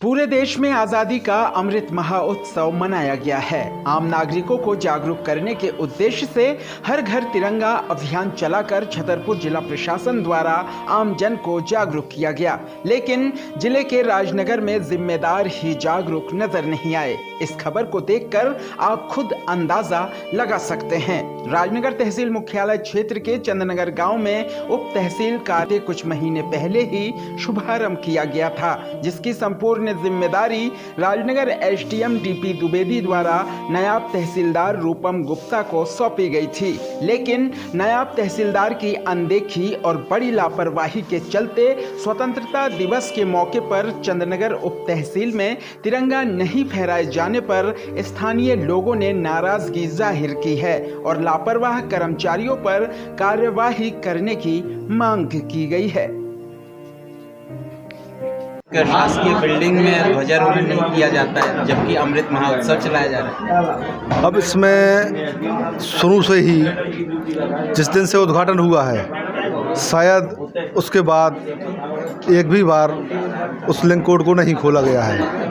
पूरे देश में आजादी का अमृत महोत्सव मनाया गया है। आम नागरिकों को जागरूक करने के उद्देश्य से हर घर तिरंगा अभियान चलाकर छतरपुर जिला प्रशासन द्वारा आम जन को जागरूक किया गया, लेकिन जिले के राजनगर में जिम्मेदार ही जागरूक नजर नहीं आए। इस खबर को देखकर आप खुद अंदाजा लगा सकते हैं। राजनगर तहसील मुख्यालय क्षेत्र के चंदनगर गांव में उप तहसील कार्य कुछ महीने पहले ही शुभारंभ किया गया था, जिसकी संपूर्ण जिम्मेदारी राजनगर एसडीएम डीपी द्विवेदी द्वारा नायब तहसीलदार रूपम गुप्ता को सौंपी गई थी, लेकिन नायब तहसीलदार की अनदेखी और बड़ी लापरवाही के चलते स्वतंत्रता दिवस के मौके पर चंदनगर उप तहसील में तिरंगा नहीं फहराए जाने पर स्थानीय लोगों ने नाराजगी जाहिर की है और लापरवाह कर्मचारियों पर कार्यवाही करने की मांग की गई है। शासकीय बिल्डिंग में ध्वजारोहण नहीं किया जाता है, जबकि अमृत महोत्सव चलाया जा रहा है। अब इसमें शुरू से ही जिस दिन से उद्घाटन हुआ है, शायद उसके बाद एक भी बार उस लिंक कोड को नहीं खोला गया है।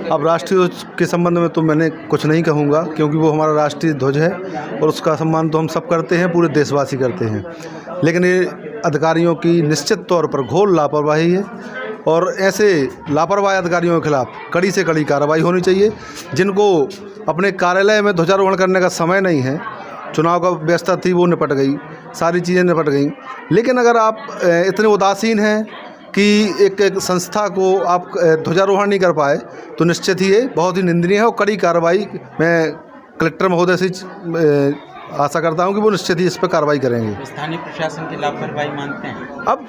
अब राष्ट्रीय ध्वज के संबंध में तो मैंने कुछ नहीं कहूँगा, क्योंकि वो हमारा राष्ट्रीय ध्वज है और उसका सम्मान तो हम सब करते हैं, पूरे देशवासी करते हैं। लेकिन ये अधिकारियों की निश्चित तौर पर घोर लापरवाही है और ऐसे लापरवाह अधिकारियों के खिलाफ कड़ी से कड़ी कार्रवाई होनी चाहिए, जिनको अपने कार्यालय में ध्वजारोहण करने का समय नहीं है। चुनाव का व्यवस्था थी, वो निपट गई, सारी चीज़ें निपट गई। लेकिन अगर आप इतने उदासीन हैं कि एक संस्था को आप ध्वजारोहण नहीं कर पाए, तो निश्चित ही ये बहुत ही निंदनीय है और कड़ी कार्रवाई मैं कलेक्टर महोदय से आशा करता हूँ कि वो निश्चित ही इस पर कार्रवाई करेंगे। स्थानीय प्रशासन की लापरवाही मानते हैं? अब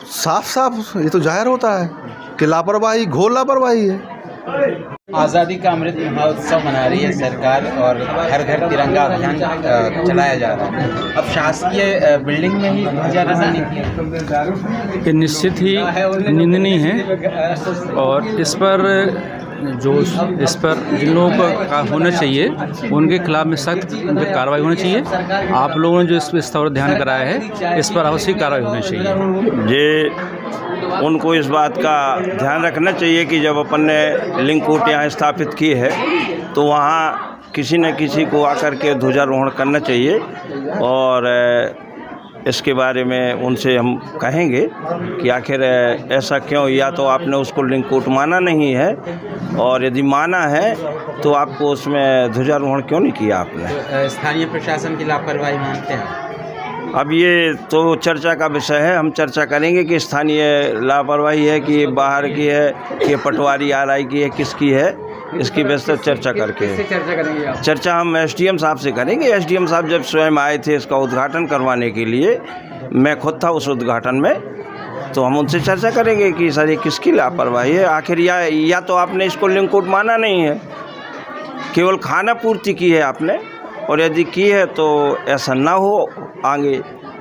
साफ साफ ये तो जाहिर होता है कि लापरवाही, घोर लापरवाही है। आज़ादी का अमृत महोत्सव मना रही है सरकार और हर घर तिरंगा अभियान चलाया जा रहा है। अब शासकीय बिल्डिंग में ही ध्वजारोहण नहीं किया, ये निश्चित ही निंदनीय है और इस पर जिन लोगों का होना चाहिए उनके खिलाफ में सख्त कार्रवाई होनी चाहिए। आप लोगों ने जो इस पर ध्यान कराया है, इस पर आवश्यक कार्रवाई होनी चाहिए। ये उनको इस बात का ध्यान रखना चाहिए कि जब अपन ने लिंक कोड यहाँ स्थापित की है, तो वहाँ किसी न किसी को आकर के ध्वजारोहण करना चाहिए और इसके बारे में उनसे हम कहेंगे कि आखिर ऐसा क्यों, या तो आपने उसको लिंक कोड माना नहीं है, और यदि माना है तो आपको उसमें ध्वजारोहण क्यों नहीं किया आपने। स्थानीय प्रशासन की लापरवाही मानते हैं? अब ये तो चर्चा का विषय है, हम चर्चा करेंगे कि स्थानीय लापरवाही है कि बाहर की है कि पटवारी आरआई की है, किसकी है, इसकी विस्तृत चर्चा करके चर्चा हम एसडीएम साहब से करेंगे। एसडीएम साहब जब स्वयं आए थे इसका उद्घाटन करवाने के लिए, मैं खुद था उस उद्घाटन में, तो हम उनसे चर्चा करेंगे कि सर ये किसकी लापरवाही है आखिर, या तो आपने इसको लिंक कोड माना नहीं है, केवल खाना पूर्ति की है आपने, और यदि की है तो ऐसा ना हो आगे।